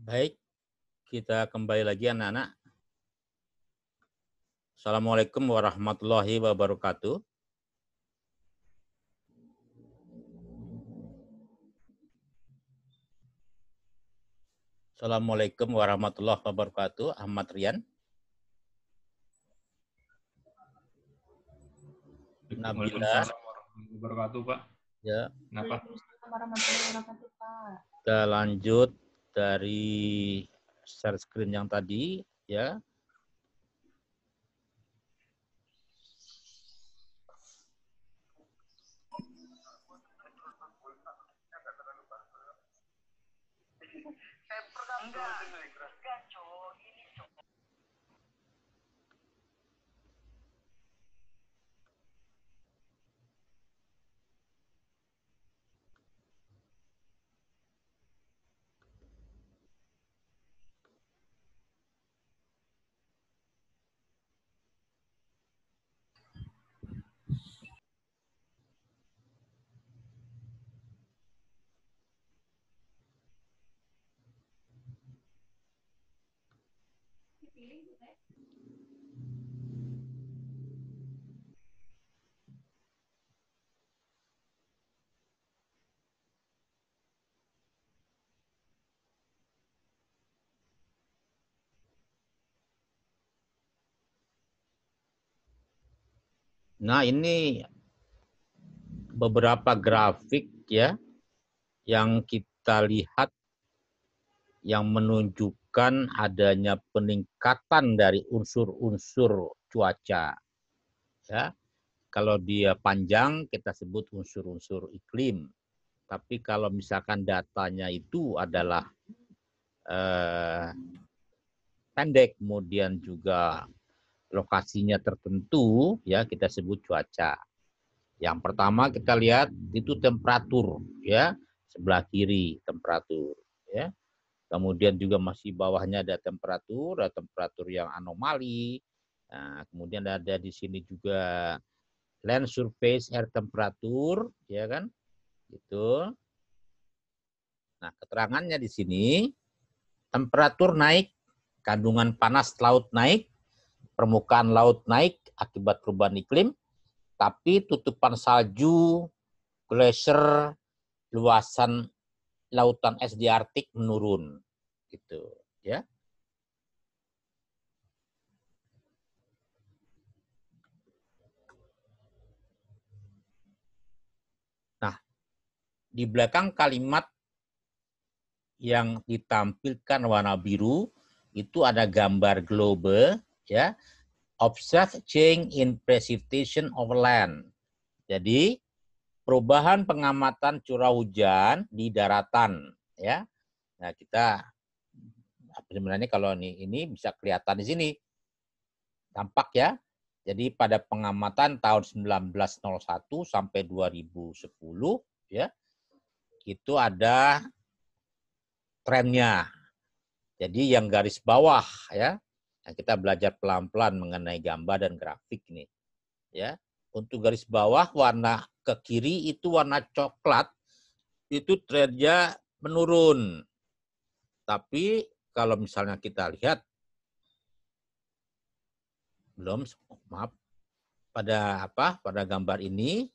Baik, kita kembali lagi anak-anak. Assalamualaikum warahmatullahi wabarakatuh. Assalamualaikum warahmatullahi wabarakatuh. Ahmad Rian. Nabila. Waalaikumsalam warahmatullahi wabarakatuh, Pak. Ya. Kenapa? Kita lanjut dari share screen yang tadi, ya. Nah, ini beberapa grafik ya yang kita lihat yang menunjukkan adanya peningkatan dari unsur-unsur cuaca. Ya. Kalau dia panjang kita sebut unsur-unsur iklim. Tapi kalau misalkan datanya itu adalah pendek, kemudian juga lokasinya tertentu, ya kita sebut cuaca. Yang pertama kita lihat itu temperatur, ya sebelah kiri temperatur, ya. Kemudian juga masih bawahnya ada temperatur yang anomali. Nah, kemudian ada di sini juga land surface air temperature, ya kan? Gitu. Nah, keterangannya di sini temperatur naik, kandungan panas laut naik, permukaan laut naik akibat perubahan iklim, tapi tutupan salju, glacier, luasan lautan es di Arktik menurun, gitu, ya. Nah, di belakang kalimat yang ditampilkan warna biru itu ada gambar globe, ya. Observe change in precipitation over land. Jadi perubahan pengamatan curah hujan di daratan, ya. Nah, kita sebenarnya kalau ini bisa kelihatan di sini. Tampak ya. Jadi pada pengamatan tahun 1901 sampai 2010 ya. Itu ada trennya. Jadi yang garis bawah ya. Nah, kita belajar pelan-pelan mengenai gambar dan grafik ini. Ya. Untuk garis bawah warna ke kiri itu warna coklat, itu trennya menurun. Tapi kalau misalnya kita lihat, pada gambar ini,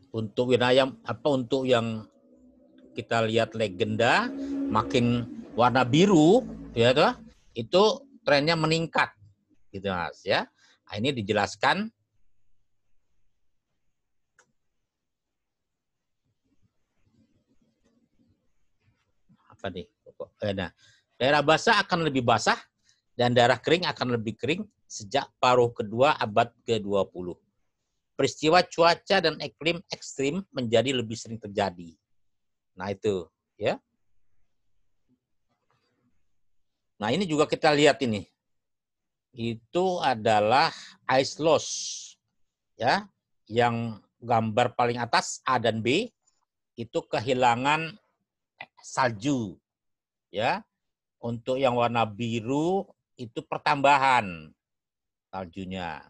untuk wilayah untuk yang kita lihat legenda makin warna biru ya toh, itu trennya meningkat gitu Mas ya. Nah, ini dijelaskan apa nih? Nah, daerah basah akan lebih basah dan daerah kering akan lebih kering sejak paruh kedua abad ke-20. Peristiwa cuaca dan iklim ekstrim menjadi lebih sering terjadi. Nah, itu ya. Nah, ini juga kita lihat ini. Itu adalah ice loss. Ya, yang gambar paling atas A dan B itu kehilangan salju. Ya. Untuk yang warna biru itu pertambahan saljunya.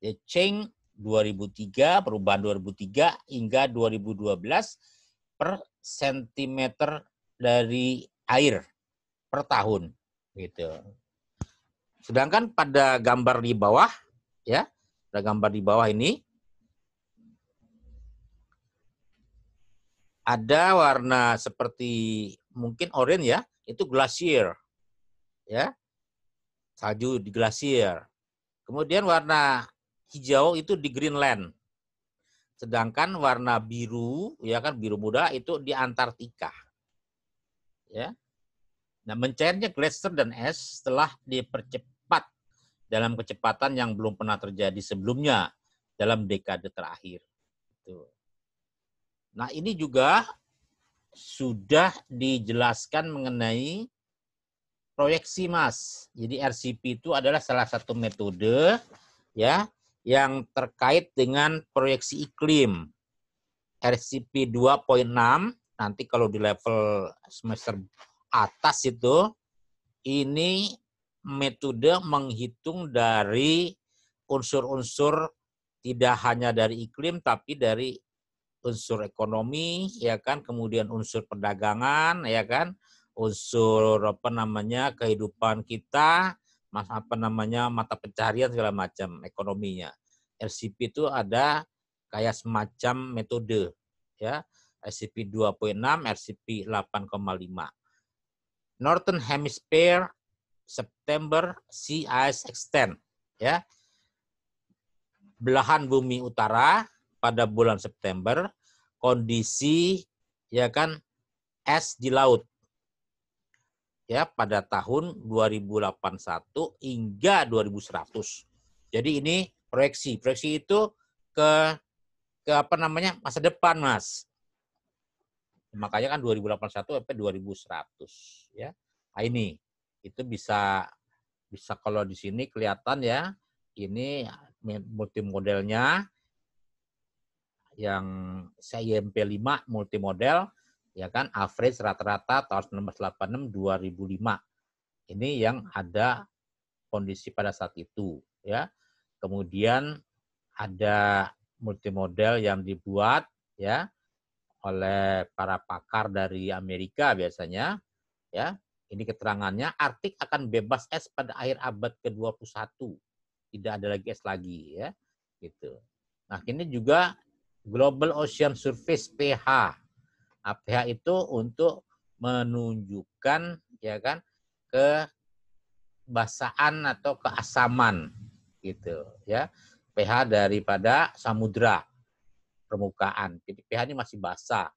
The change 2003, perubahan 2003 hingga 2012 per sentimeter dari air per tahun gitu. Sedangkan pada gambar di bawah ya, pada gambar di bawah ini ada warna seperti mungkin oranye ya, itu glasier ya, salju di glasier. Kemudian warna hijau itu di Greenland. Sedangkan warna biru, ya kan biru muda itu di Antartika. Ya. Nah, mencairnya glacier dan es setelah dipercepat dalam kecepatan yang belum pernah terjadi sebelumnya dalam dekade terakhir. Nah, ini juga sudah dijelaskan mengenai proyeksi, Mas. Jadi RCP itu adalah salah satu metode ya yang terkait dengan proyeksi iklim. RCP 2.6 nanti kalau di level semester atas itu ini metode menghitung dari unsur-unsur tidak hanya dari iklim tapi dari unsur ekonomi ya kan, kemudian unsur perdagangan ya kan, unsur apa namanya kehidupan kita, mata pencarian segala macam ekonominya. RCP itu ada kayak semacam metode ya, RCP 2.6, RCP 8,5. Northern Hemisphere September Sea Ice Extent ya. Belahan bumi utara pada bulan September kondisi ya kan es di laut ya pada tahun 2081 hingga 2100. Jadi ini proyeksi. Proyeksi itu ke apa namanya masa depan, Mas. Makanya kan 2081 sampai 2100 ya. Nah, ini itu bisa kalau di sini kelihatan ya. Ini multimodelnya yang CIMP 5 multimodel ya kan, average rata-rata tahun 1986 2005. Ini yang ada kondisi pada saat itu ya. Kemudian ada multimodel yang dibuat ya oleh para pakar dari Amerika biasanya ya. Ini keterangannya, Arktik akan bebas es pada akhir abad ke-21. Tidak ada lagi es lagi ya. Gitu. Nah, ini juga Global Ocean Surface pH. Nah, pH itu untuk menunjukkan ya kan kebasaan atau keasaman gitu ya. pH daripada samudra permukaan. Jadi pH ini masih basah.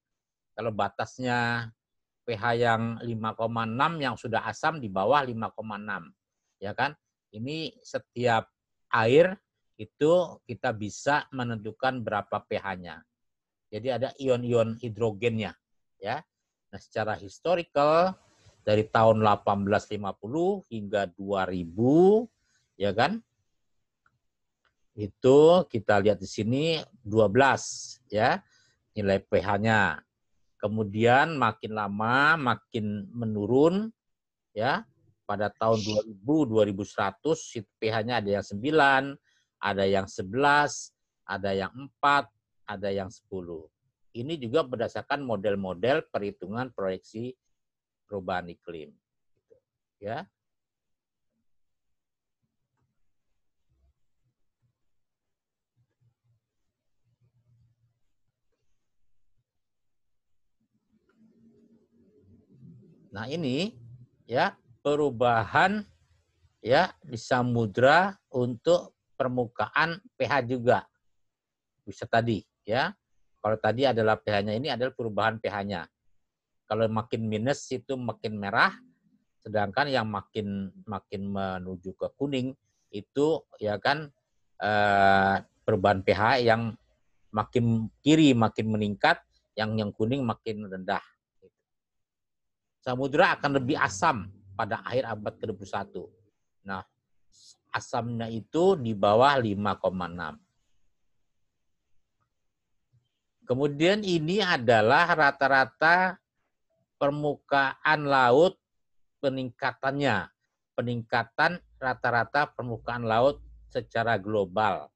Kalau batasnya pH yang 5,6 yang sudah asam di bawah 5,6. Ya kan? Ini setiap air itu kita bisa menentukan berapa pH-nya. Jadi ada ion-ion hidrogennya, ya. Nah, secara historical dari tahun 1850 hingga 2000, ya kan? Itu kita lihat di sini 12, ya. Nilai pH-nya. Kemudian makin lama makin menurun, ya. Pada tahun 2000, 2100 pH-nya ada yang 9, ada yang 11, ada yang 4, ada yang 10. Ini juga berdasarkan model-model perhitungan proyeksi perubahan iklim. Ya. Nah, ini ya perubahan ya di samudra untuk permukaan pH juga. Bisa tadi ya. Kalau tadi adalah pH-nya, ini adalah perubahan pH-nya. Kalau makin minus itu makin merah, sedangkan yang makin menuju ke kuning itu ya kan perubahan pH yang makin kiri makin meningkat, yang kuning makin rendah. Samudra akan lebih asam pada akhir abad ke-21. Nah, asamnya itu di bawah 5,6. Kemudian ini adalah rata-rata permukaan laut peningkatannya. Peningkatan rata-rata permukaan laut secara global.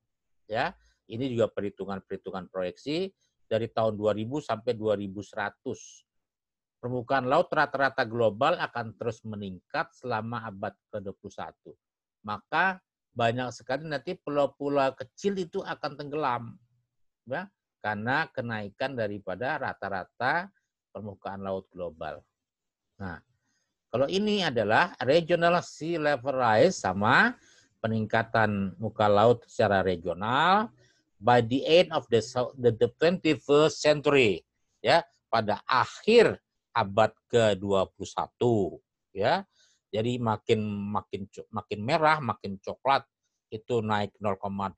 Ya, Ini juga perhitungan proyeksi dari tahun 2000 sampai 2100. Permukaan laut rata-rata global akan terus meningkat selama abad ke-21. Maka banyak sekali nanti pulau-pulau kecil itu akan tenggelam, ya, karena kenaikan daripada rata-rata permukaan laut global. Nah, kalau ini adalah regional sea level rise sama peningkatan muka laut secara regional by the end of the 21st century, ya, pada akhir abad ke-21, ya. Jadi makin merah, makin coklat itu naik 0,8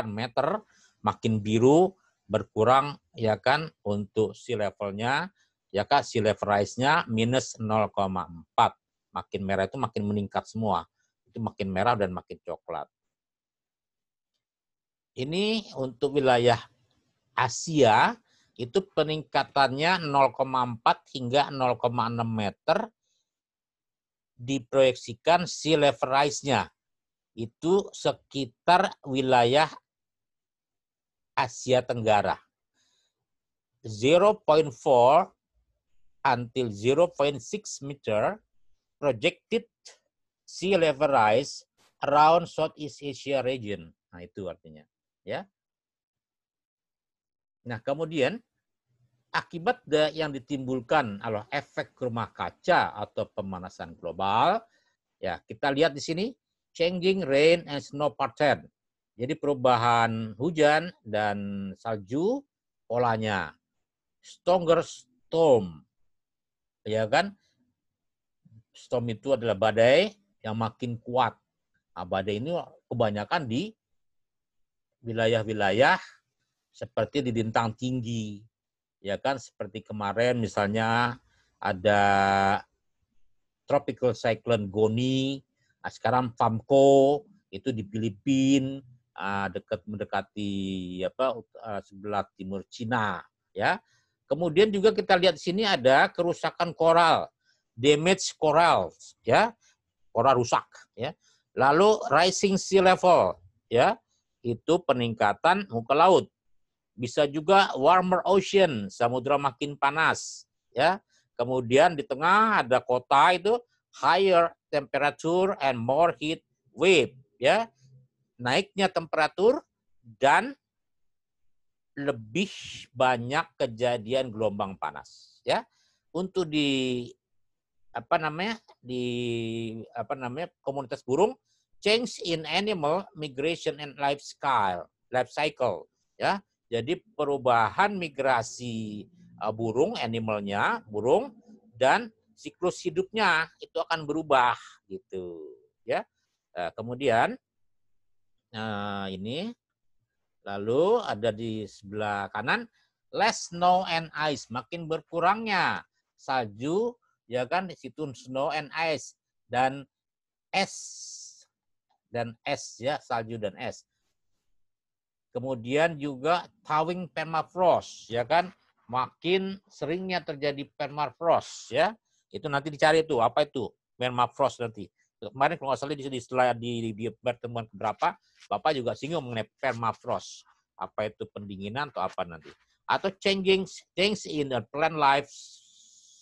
meter, makin biru berkurang, ya kan, untuk sea levelnya, ya kan, sea level rise-nya minus 0,4. Makin merah itu makin meningkat semua. Itu makin merah dan makin coklat. Ini untuk wilayah Asia, itu peningkatannya 0,4 hingga 0,6 meter diproyeksikan sea level rise-nya. Itu sekitar wilayah Asia Tenggara. 0,4 until 0,6 meter projected sea level rise around Southeast Asia region. Nah, itu artinya, ya. Nah, kemudian akibat yang ditimbulkan oleh efek rumah kaca atau pemanasan global, ya, kita lihat di sini changing rain and snow pattern. Jadi perubahan hujan dan salju polanya. Stronger storm, ya kan? Storm itu adalah badai yang makin kuat. Nah, badai ini kebanyakan di wilayah-wilayah seperti di lintang tinggi, ya kan, seperti kemarin misalnya ada tropical cyclone Goni, sekarang Famco itu di Filipina, mendekati sebelah timur Cina, ya. Kemudian juga kita lihat di sini ada kerusakan koral, damage corals, ya, koral rusak, ya. Lalu rising sea level, ya, itu peningkatan muka laut. Bisa juga warmer ocean, samudra makin panas, ya. Kemudian di tengah ada kota itu higher temperature and more heat wave, ya. Naiknya temperatur dan lebih banyak kejadian gelombang panas, ya. Untuk di komunitas burung, change in animal migration and life cycle, ya. Jadi perubahan migrasi burung, animalnya, burung, dan siklus hidupnya itu akan berubah gitu, ya. Kemudian ini lalu ada di sebelah kanan less snow and ice, makin berkurangnya salju, ya kan, di situ snow and ice dan es, ya, salju dan es. Kemudian juga thawing permafrost, ya kan, makin seringnya terjadi permafrost, ya. Itu nanti dicari tuh apa itu permafrost nanti. Kemarin kalau nggak salah di pertemuan berapa, Bapak juga singgung mengenai permafrost. Apa itu pendinginan atau apa nanti. Atau change in the plant life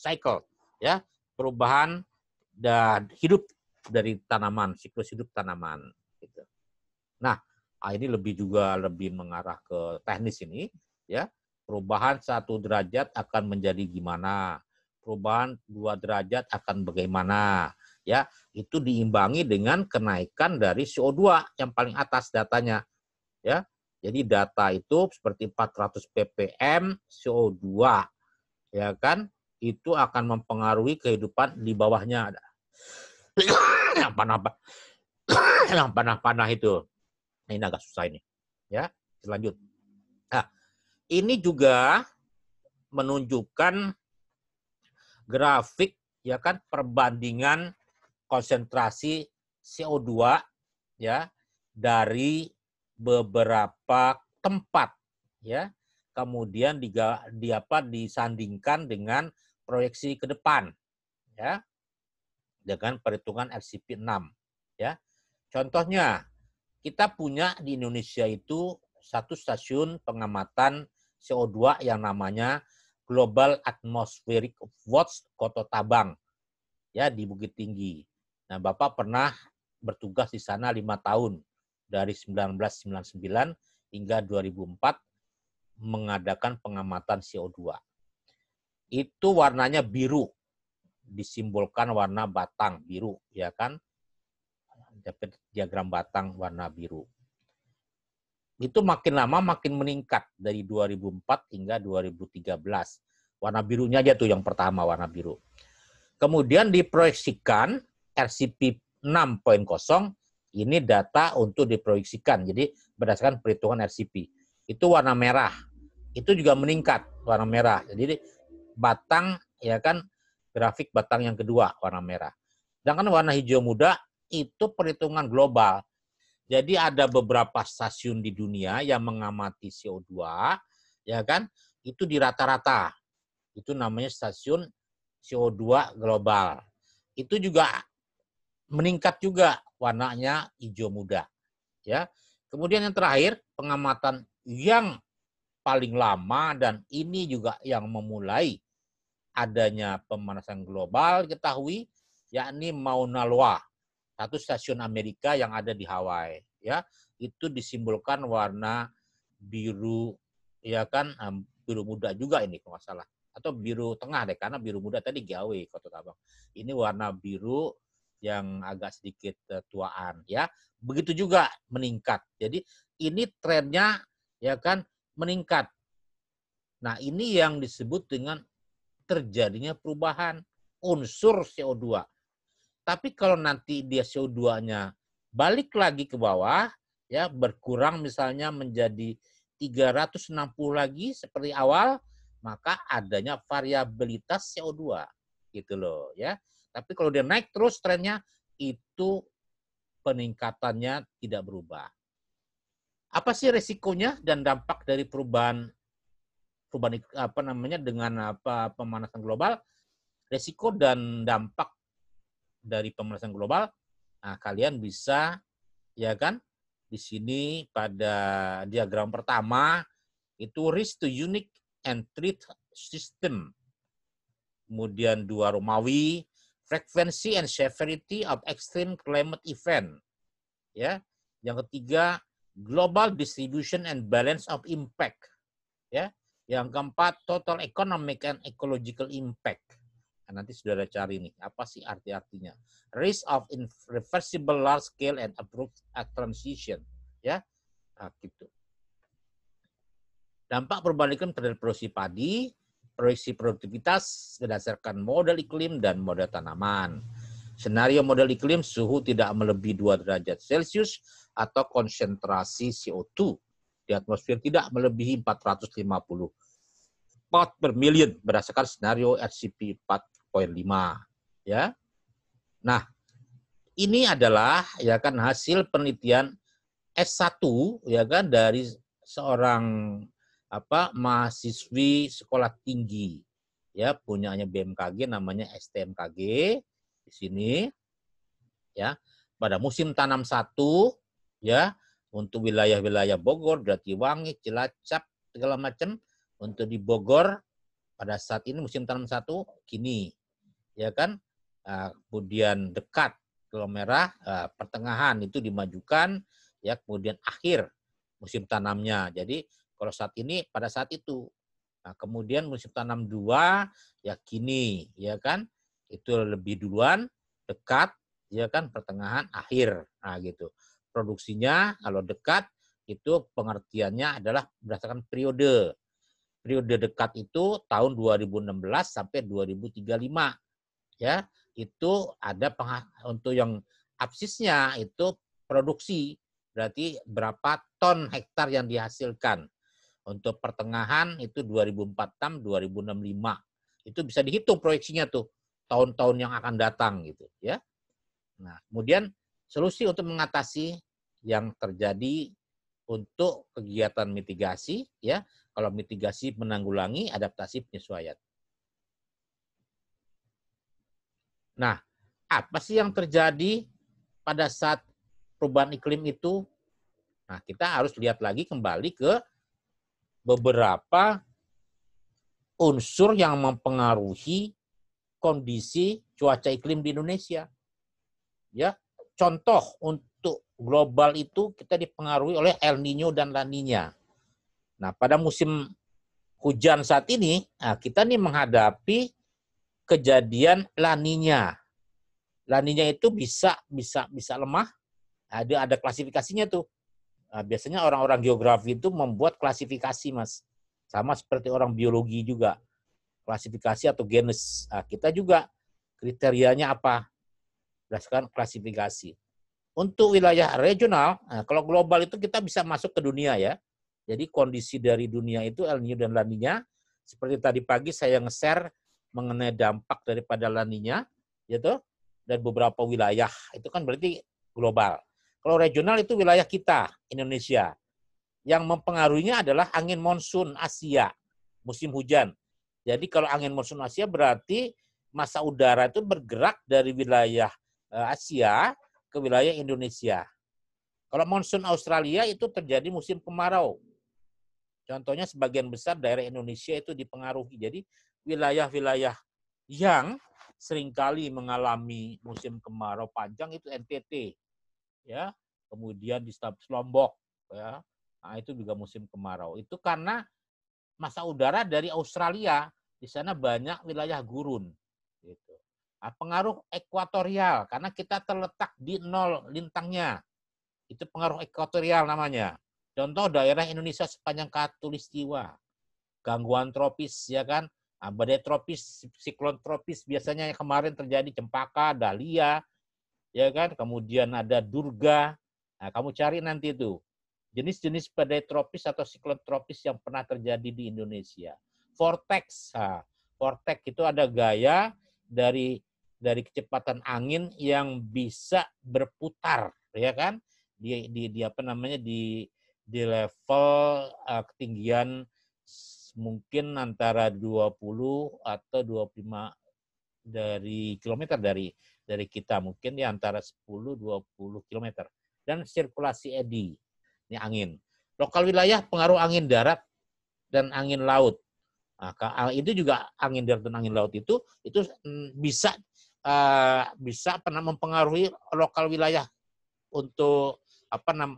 cycle, ya, perubahan dan hidup dari tanaman, siklus hidup tanaman, gitu. Nah, ini lebih mengarah ke teknis ini, ya. Perubahan 1 derajat akan menjadi gimana? Perubahan 2 derajat akan bagaimana? Ya, itu diimbangi dengan kenaikan dari CO2 yang paling atas datanya, ya. Jadi data itu seperti 400 ppm CO2, ya kan? Itu akan mempengaruhi kehidupan di bawahnya. Yang panah itu. Ini agak susah ini, ya. Lanjut. Nah, ini juga menunjukkan grafik, ya kan, perbandingan konsentrasi CO2, ya, dari beberapa tempat, ya. Kemudian disandingkan dengan proyeksi ke depan, ya, dengan perhitungan RCP 6, ya. Contohnya kita punya di Indonesia itu satu stasiun pengamatan CO2 yang namanya Global Atmospheric Watch Koto Tabang, ya, di Bukit Tinggi. Nah, Bapak pernah bertugas di sana 5 tahun, dari 1999 hingga 2004, mengadakan pengamatan CO2. Itu warnanya biru, disimbolkan warna batang biru, ya kan? Diagram batang warna biru. Itu makin lama makin meningkat dari 2004 hingga 2013. Warna birunya aja tuh yang pertama, warna biru. Kemudian diproyeksikan RCP 6.0, ini data untuk diproyeksikan. Jadi berdasarkan perhitungan RCP. Itu warna merah. Itu juga meningkat warna merah. Jadi batang, ya kan, grafik batang yang kedua warna merah. Sedangkan warna hijau muda itu perhitungan global. Jadi ada beberapa stasiun di dunia yang mengamati CO2, ya kan? Itu di rata-rata. Itu namanya stasiun CO2 global. Itu juga meningkat juga warnanya hijau muda, ya. Kemudian yang terakhir, pengamatan yang paling lama dan ini juga yang memulai adanya pemanasan global diketahui, yakni Mauna Loa, satu stasiun Amerika yang ada di Hawaii, ya. Itu disimbolkan warna biru, ya kan, biru muda juga ini kalau nggak salah, atau biru tengah deh, karena biru muda tadi gawe Koto Tabang. Ini warna biru yang agak sedikit tuaan, ya. Begitu juga meningkat. Jadi ini trennya, ya kan, meningkat. Nah, ini yang disebut dengan terjadinya perubahan unsur CO2. Tapi kalau nanti dia CO2-nya balik lagi ke bawah, ya, berkurang misalnya menjadi 360 lagi seperti awal, maka adanya variabilitas CO2 gitu loh, ya. Tapi kalau dia naik terus trennya, itu peningkatannya tidak berubah. Apa sih resikonya dan dampak dari perubahan apa namanya dengan pemanasan global? Resiko dan dampak dari pemanasan global, nah, kalian bisa, ya kan, di sini pada diagram pertama itu risk to unique and threat system. Kemudian 2 Romawi, frequency and severity of extreme climate event. Ya. Yang ketiga, global distribution and balance of impact. Ya. Yang keempat, total economic and ecological impact. Nah, nanti sudah ada cari nih, apa sih arti-artinya. Risk of irreversible large scale and abrupt transition. Ya, nah, gitu. Dampak perubahan iklim terhadap produksi padi, proyeksi produktivitas berdasarkan model iklim dan model tanaman. Senario model iklim, suhu tidak melebihi 2 derajat Celcius atau konsentrasi CO2 di atmosfer tidak melebihi 450 part per million berdasarkan skenario RCP 4.5, ya. Nah, ini adalah, ya kan, hasil penelitian S1, ya kan, dari seorang mahasiswi sekolah tinggi, ya, punyanya BMKG, namanya STMKG di sini, ya, pada musim tanam 1, ya, untuk wilayah-wilayah Bogor, Jatiwangi, Cilacap, segala macam. Untuk di Bogor pada saat ini musim tanam 1 kini, ya kan, kemudian dekat kalau merah, pertengahan itu dimajukan, ya, kemudian akhir musim tanamnya. Jadi kalau saat ini pada saat itu. Nah, kemudian musim tanam 2 ya kini, ya kan, itu lebih duluan, dekat, ya kan, pertengahan, akhir. Nah, gitu. Produksinya kalau dekat itu pengertiannya adalah berdasarkan periode. Periode dekat itu tahun 2016 sampai 2035. Ya, itu ada untuk yang absisnya itu produksi, berarti berapa ton hektar yang dihasilkan. Untuk pertengahan itu 2046, 2065. Itu bisa dihitung proyeksinya tuh tahun-tahun yang akan datang gitu, ya. Nah, kemudian solusi untuk mengatasi yang terjadi untuk kegiatan mitigasi, ya. Kalau mitigasi menanggulangi, adaptasi penyesuaian. Nah, apa sih yang terjadi pada saat perubahan iklim itu? Nah, kita harus lihat lagi kembali ke beberapa unsur yang mempengaruhi kondisi cuaca iklim di Indonesia. Ya, contoh untuk global itu kita dipengaruhi oleh El Nino dan La Nina. Nah, pada musim hujan saat ini, kita nih menghadapi kejadian La Nina. La Nina itu bisa lemah. Ada klasifikasinya tuh. Nah, biasanya orang-orang geografi itu membuat klasifikasi, Mas. Sama seperti orang biologi juga. Klasifikasi atau genus. Nah, kita juga kriterianya apa? Berdasarkan klasifikasi. Untuk wilayah regional, nah kalau global itu kita bisa masuk ke dunia ya. Jadi kondisi dari dunia itu El Nino dan La Nina. Seperti tadi pagi saya nge-share mengenai dampak daripada La Nina, gitu. Dan beberapa wilayah, itu kan berarti global. Kalau regional itu wilayah kita, Indonesia. Yang mempengaruhinya adalah angin monsun Asia, musim hujan. Jadi kalau angin monsun Asia berarti massa udara itu bergerak dari wilayah Asia ke wilayah Indonesia. Kalau monsun Australia itu terjadi musim kemarau. Contohnya sebagian besar daerah Indonesia itu dipengaruhi. Jadi wilayah-wilayah yang seringkali mengalami musim kemarau panjang itu NTT, ya, kemudian di Lombok, ya, nah itu juga musim kemarau. Itu karena massa udara dari Australia, di sana banyak wilayah gurun. Gitu. Nah, pengaruh ekuatorial, karena kita terletak di nol lintangnya, itu pengaruh ekuatorial namanya. Contoh daerah Indonesia sepanjang khatulistiwa, gangguan tropis, ya kan, nah, badai tropis, siklon tropis biasanya yang kemarin terjadi Cempaka, Dahlia, ya kan, kemudian ada Durga. Nah, kamu cari nanti itu jenis-jenis badai tropis atau siklon tropis yang pernah terjadi di Indonesia. Vortex, nah, vortex itu ada gaya dari kecepatan angin yang bisa berputar, ya kan, di apa namanya di level ketinggian mungkin antara 20 atau 25 dari kilometer dari kita, mungkin di antara 10-20 kilometer. Dan sirkulasi eddy, ini angin. Lokal wilayah pengaruh angin darat dan angin laut. Nah, itu juga angin darat dan angin laut itu bisa pernah mempengaruhi lokal wilayah untuk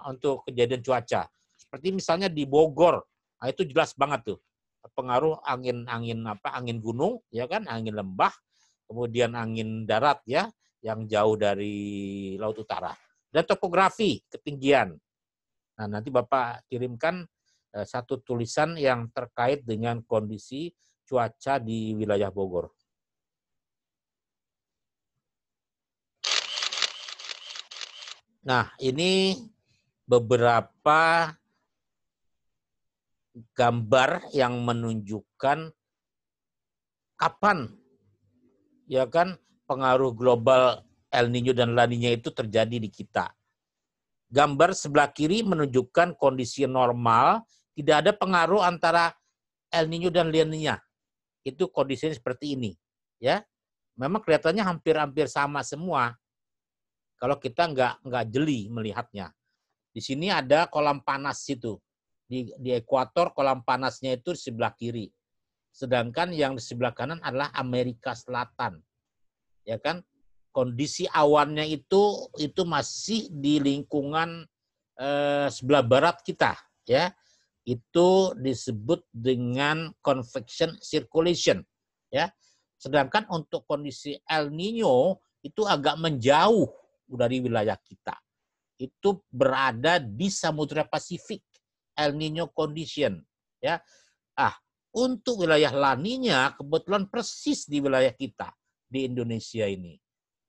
untuk kejadian cuaca. Seperti misalnya di Bogor, nah itu jelas banget tuh pengaruh angin gunung, ya kan, angin lembah, kemudian angin darat ya yang jauh dari laut utara. Dan topografi, ketinggian. Nah, nanti Bapak kirimkan satu tulisan yang terkait dengan kondisi cuaca di wilayah Bogor. Nah, ini beberapa gambar yang menunjukkan kapan, ya kan, pengaruh global El Nino dan La Nina itu terjadi di kita. Gambar sebelah kiri menunjukkan kondisi normal, tidak ada pengaruh antara El Nino dan La Nina. Itu kondisinya seperti ini, ya. Memang kelihatannya hampir-hampir sama semua. Kalau kita nggak jeli melihatnya. Di sini ada kolam panas itu. Di ekuator kolam panasnya itu di sebelah kiri. Sedangkan yang di sebelah kanan adalah Amerika Selatan. Ya kan? Kondisi awannya itu masih di lingkungan sebelah barat kita, ya. Itu disebut dengan convection circulation, ya. Sedangkan untuk kondisi El Nino itu agak menjauh dari wilayah kita. Itu berada di Samudra Pasifik, El Nino condition, ya. Untuk wilayah La Nina kebetulan persis di wilayah kita di Indonesia ini.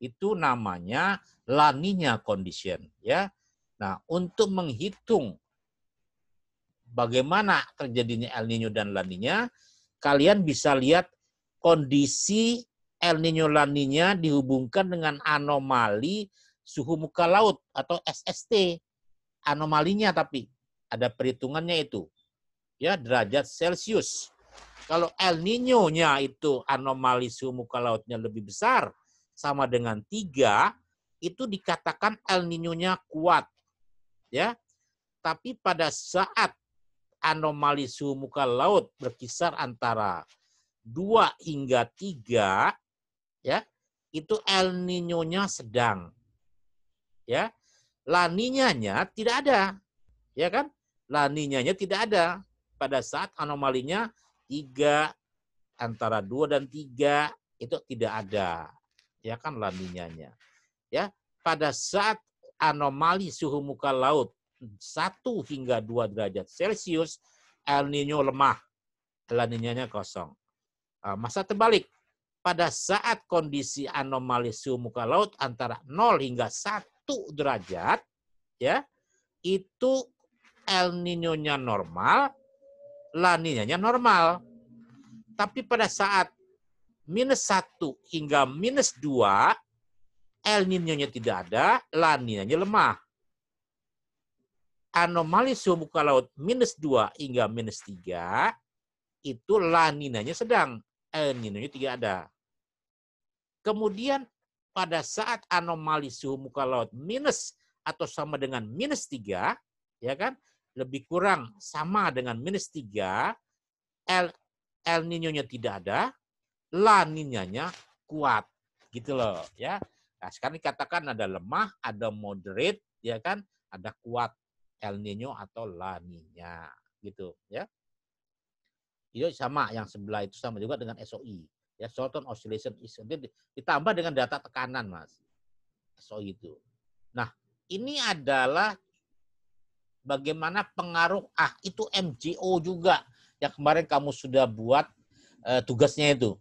Itu namanya La Nina condition, ya. Nah, untuk menghitung bagaimana terjadinya El Nino dan La Nina, kalian bisa lihat kondisi El Nino La Nina dihubungkan dengan anomali suhu muka laut atau SST. Anomalinya tapi ada perhitungannya itu. Ya, derajat Celcius. Kalau El Nino-nya itu anomali suhu muka lautnya lebih besar, sama dengan 3, itu dikatakan El Nino-nya kuat. Ya. Tapi pada saat anomali suhu muka laut berkisar antara 2 hingga 3, ya, itu El Niño-nya sedang. Ya. La Niña-nya tidak ada. Ya kan? La Niña-nya tidak ada. Pada saat anomalinya 3, antara 2 dan 3 itu tidak ada. Ya kan, La Niña-nya. Ya, pada saat anomali suhu muka laut 1 hingga 2 derajat Celcius, El Niño lemah. La Niña-nya kosong. Masa terbalik, pada saat kondisi anomali suhu muka laut antara 0 hingga 1 derajat, ya, itu El Niño-nya normal, La Niña-nya normal. Tapi pada saat -1 hingga -2, El Niño-nya tidak ada, La Niña-nya lemah. Anomali suhu muka laut -2 hingga -3, itu La Niña-nya sedang, El Niño-nya tidak ada. Kemudian pada saat anomali suhu muka laut minus atau sama dengan -3, ya kan, lebih kurang sama dengan -3, El Niño-nya tidak ada, La Niña-nya kuat, gitu loh, ya. Nah, sekarang dikatakan ada lemah, ada moderate, ya kan, ada kuat El Niño atau La Niña, gitu, ya. Itu sama, yang sebelah itu sama juga dengan SOI. Ya, Shorten Oscillation ditambah dengan data tekanan, Mas. SOI itu. Nah, ini adalah bagaimana pengaruh, itu MJO juga. Yang kemarin kamu sudah buat tugasnya itu.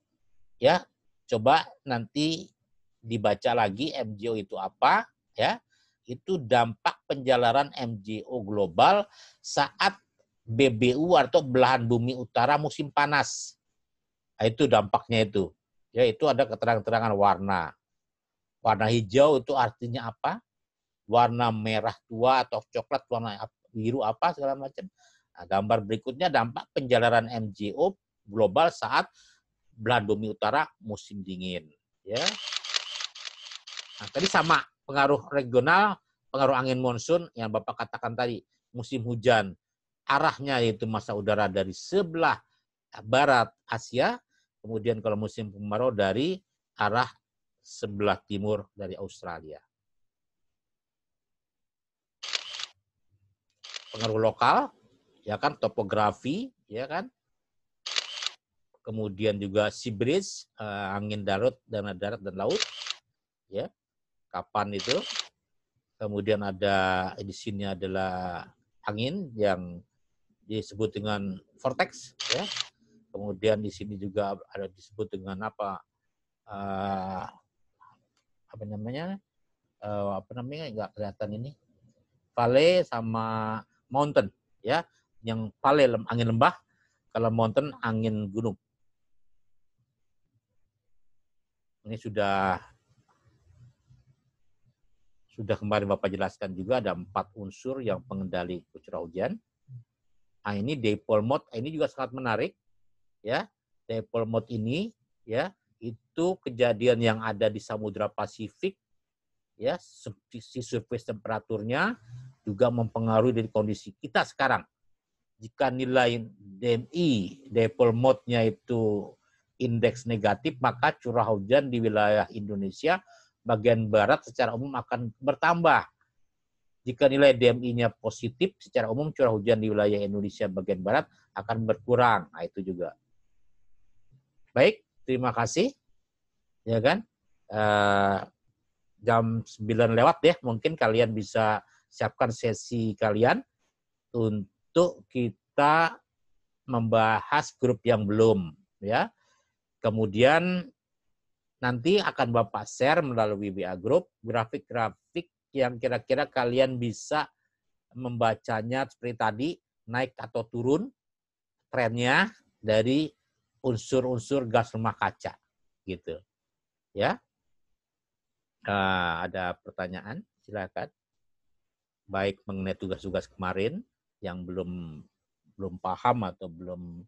Ya, coba nanti dibaca lagi MJO itu apa, ya. Itu dampak penjalaran MJO global saat BBU atau belahan bumi utara musim panas. Nah, itu dampaknya itu. Ya, itu ada keterangan-keterangan warna. Warna hijau itu artinya apa? Warna merah tua atau coklat, warna biru apa, segala macam. Nah, gambar berikutnya dampak penjalaran MJO global saat belahan bumi utara musim dingin. Ya. Nah, tadi sama, pengaruh regional, pengaruh angin monsun yang Bapak katakan tadi, musim hujan. Arahnya yaitu massa udara dari sebelah barat Asia, kemudian kalau musim kemarau dari arah sebelah timur dari Australia. Pengaruh lokal, ya kan, topografi, ya kan. Kemudian juga sea breeze, angin darat dan laut, ya. Kapan itu? Kemudian ada di sini adalah angin yang disebut dengan vortex, ya. Kemudian di sini juga ada disebut dengan apa namanya? Nggak kelihatan ini. Valley sama mountain, ya. Yang valley angin lembah, kalau mountain angin gunung. Ini sudah kemarin Bapak jelaskan juga ada 4 unsur yang pengendali curah hujan. Nah, ini dipole mode, ini juga sangat menarik, ya. Dipole mode ini, ya, itu kejadian yang ada di Samudra Pasifik, ya, sisi surface temperaturnya juga mempengaruhi dari kondisi kita sekarang. Jika nilai DMI, dipole mode-nya itu indeks negatif, maka curah hujan di wilayah Indonesia bagian barat secara umum akan bertambah. Jika nilai DMI-nya positif, secara umum curah hujan di wilayah Indonesia bagian barat akan berkurang. Nah, itu juga. Baik, terima kasih. Ya kan? Jam 9 lewat ya, mungkin kalian bisa siapkan sesi kalian untuk kita membahas grup yang belum, ya. Kemudian nanti akan Bapak share melalui WA Group grafik-grafik yang kira-kira kalian bisa membacanya seperti tadi, naik atau turun trennya dari unsur-unsur gas rumah kaca, gitu. Ya. Ada pertanyaan? Silakan. Baik mengenai tugas-tugas kemarin yang belum paham atau belum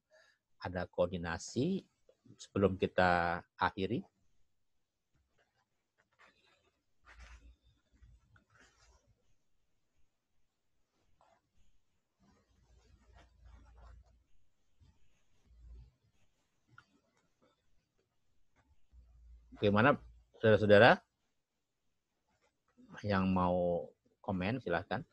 ada koordinasi sebelum kita akhiri. Bagaimana saudara-saudara yang mau komen silahkan.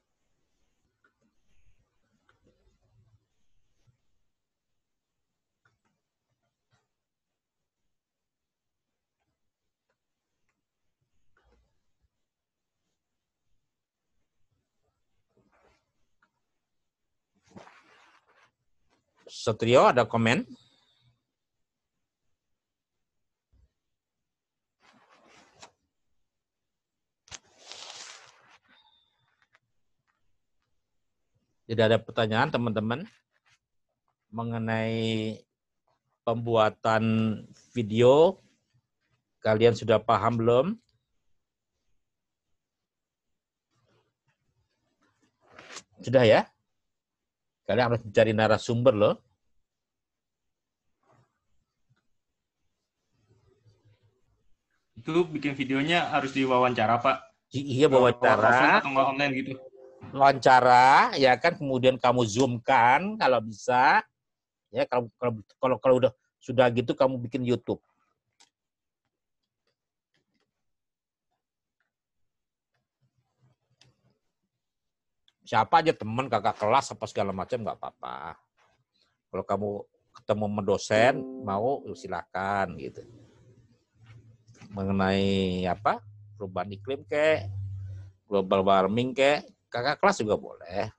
Setrio ada komen? Tidak ada pertanyaan teman-teman mengenai pembuatan video. Kalian sudah paham belum? Sudah ya? Kalian harus mencari narasumber loh. Itu bikin videonya harus diwawancara, Pak. Iya, wawancara. Offline atau nggak online gitu? Wawancara, ya kan, kemudian kamu zoom-kan kalau bisa. Ya, kalau udah sudah gitu kamu bikin YouTube. Siapa aja teman, kakak kelas apa segala macam nggak apa-apa. Kalau kamu ketemu sama dosen mau silakan gitu. Mengenai apa? Perubahan iklim kek, global warming kek, kakak kelas juga boleh.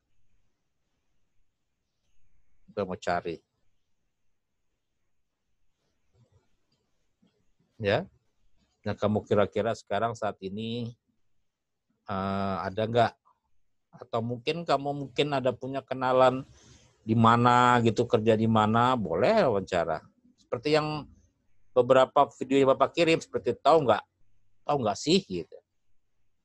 Kita mau cari. Ya. Nah, kamu kira-kira sekarang saat ini ada nggak? Atau mungkin kamu ada punya kenalan di mana gitu, kerja di mana, boleh wawancara. Seperti yang beberapa video yang Bapak kirim, seperti tahu nggak sih gitu.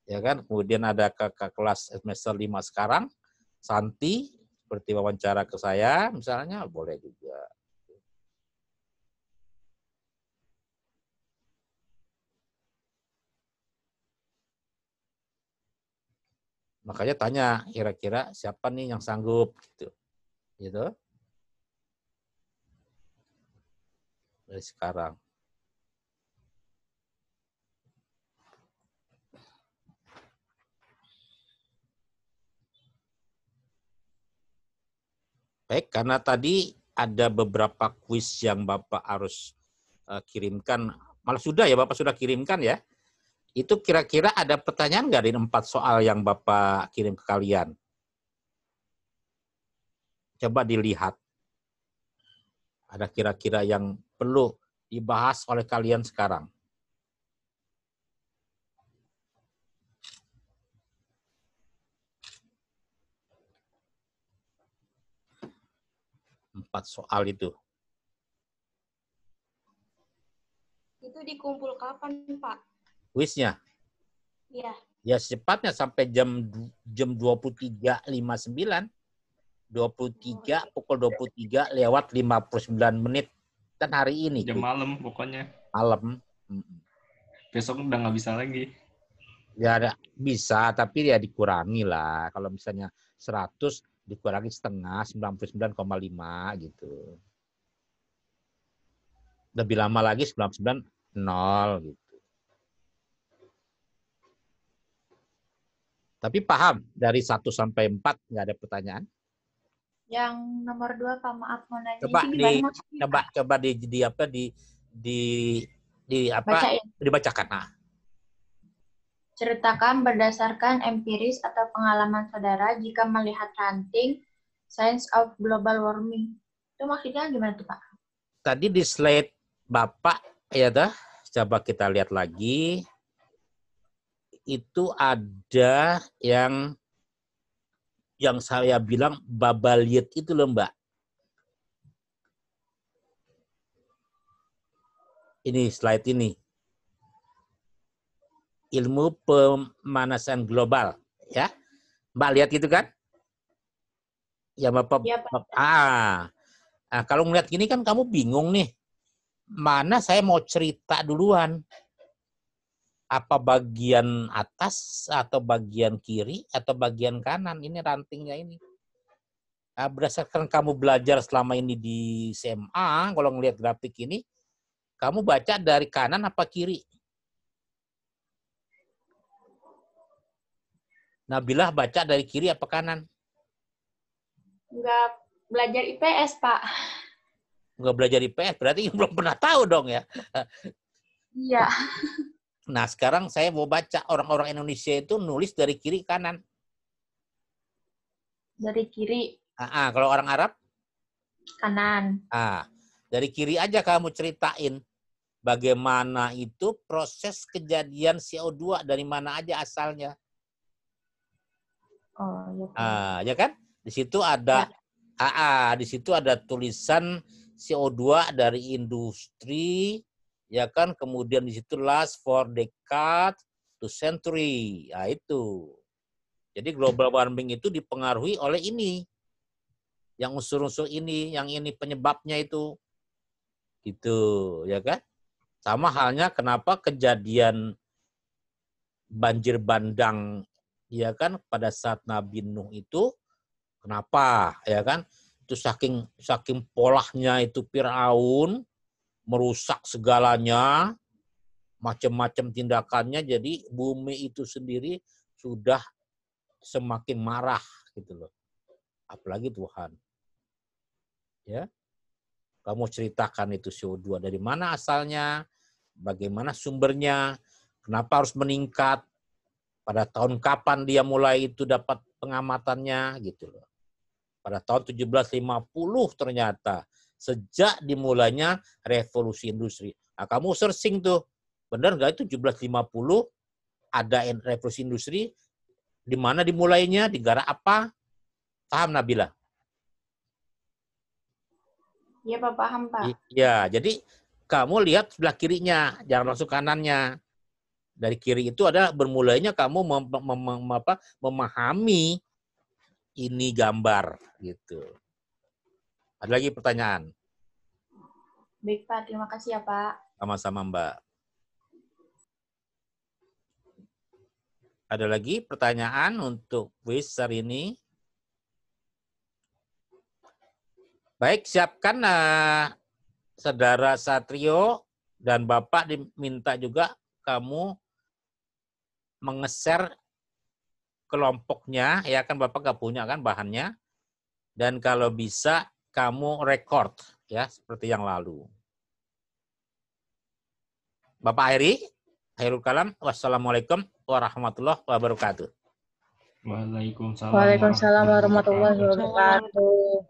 Ya kan, kemudian ada kakak kelas semester 5 sekarang, Santi, seperti wawancara ke saya misalnya, boleh juga. Makanya tanya, kira-kira siapa nih yang sanggup gitu. Gitu. Dari sekarang. Baik, karena tadi ada beberapa kuis yang Bapak harus kirimkan. Malah sudah ya, Bapak sudah kirimkan ya. Itu kira-kira ada pertanyaan nggak dari 4 soal yang Bapak kirim ke kalian? Coba dilihat. Ada kira-kira yang perlu dibahas oleh kalian sekarang. Empat soal itu. Itu dikumpul kapan, Pak? Kuisnya? Iya. Ya secepatnya sampai jam 23.59. pukul 23 lewat 59 menit. Kan hari ini. Jam malam pokoknya. Malam. Besok udah nggak bisa lagi. Ya ada, bisa, tapi ya dikurangi lah. Kalau misalnya 100 dikurangi setengah, 99,5 gitu. Lebih lama lagi 99,0 gitu. Tapi paham, dari 1 sampai 4 nggak ada pertanyaan? Yang nomor 2, Pak, maaf mau nanya. Coba dibacakan. Nah. Ceritakan berdasarkan empiris atau pengalaman saudara jika melihat ranting Science of Global Warming. Itu maksudnya gimana tuh, Pak? Tadi di slide Bapak, ya dah, coba kita lihat lagi. Itu ada yang saya bilang babaliet itu loh, Mbak. Ini slide ini. Ilmu pemanasan global, ya. Mbak lihat itu kan? Ya, Bapak. Ya, Pak. Nah, kalau ngeliat gini kan kamu bingung nih. Mana saya mau cerita duluan? Apa bagian atas atau bagian kiri atau bagian kanan? Ini rantingnya ini. Nah, berdasarkan kamu belajar selama ini di SMA, kalau ngelihat grafik ini, kamu baca dari kanan apa kiri? Nabilah baca dari kiri apa kanan? Nggak belajar IPS, Pak. Nggak belajar IPS, berarti belum pernah tahu dong ya. Iya. Nah, sekarang saya mau baca orang-orang Indonesia itu nulis dari kiri kanan. Dari kiri Kalau orang Arab, kanan. dari kiri aja kamu ceritain bagaimana itu proses kejadian CO2 dari mana aja asalnya. Oh, iya, Pak. Ya kan? Di situ ada di situ ada tulisan CO2 dari industri, ya kan? Kemudian di situ last for decade to century. Nah, itu. Jadi global warming itu dipengaruhi oleh ini. Yang unsur-unsur ini, yang ini penyebabnya itu. Gitu, ya kan? Sama halnya kenapa kejadian banjir bandang, ya kan, pada saat Nabi Nuh itu, kenapa, ya kan? Itu saking polahnya itu Firaun, merusak segalanya, macam-macam tindakannya, jadi bumi itu sendiri sudah semakin marah gitu loh. Apalagi Tuhan. Ya. Kamu ceritakan itu CO2 dari mana asalnya, bagaimana sumbernya, kenapa harus meningkat, pada tahun kapan dia mulai itu dapat pengamatannya gitu loh. Pada tahun 1750 ternyata sejak dimulainya revolusi industri. Nah, kamu searching tuh, benar nggak itu 1750 ada revolusi industri, di mana dimulainya, di negara apa? Paham Nabila? Iya, Pak, paham, Pak. Iya, jadi kamu lihat sebelah kirinya, jangan langsung kanannya. Dari kiri itu ada bermulainya kamu memahami ini gambar gitu. Ada lagi pertanyaan? Baik, Pak. Terima kasih ya, Pak. Sama-sama, Mbak. Ada lagi pertanyaan untuk quiz hari ini? Baik, siapkan Saudara Satrio dan Bapak diminta juga kamu mengeser kelompoknya, ya kan Bapak nggak punya kan bahannya, dan kalau bisa kamu record ya seperti yang lalu. Bapak Hairul Kalam, wassalamualaikum warahmatullahi wabarakatuh. Waalaikumsalam Waalaikumsalam warahmatullahi wabarakatuh.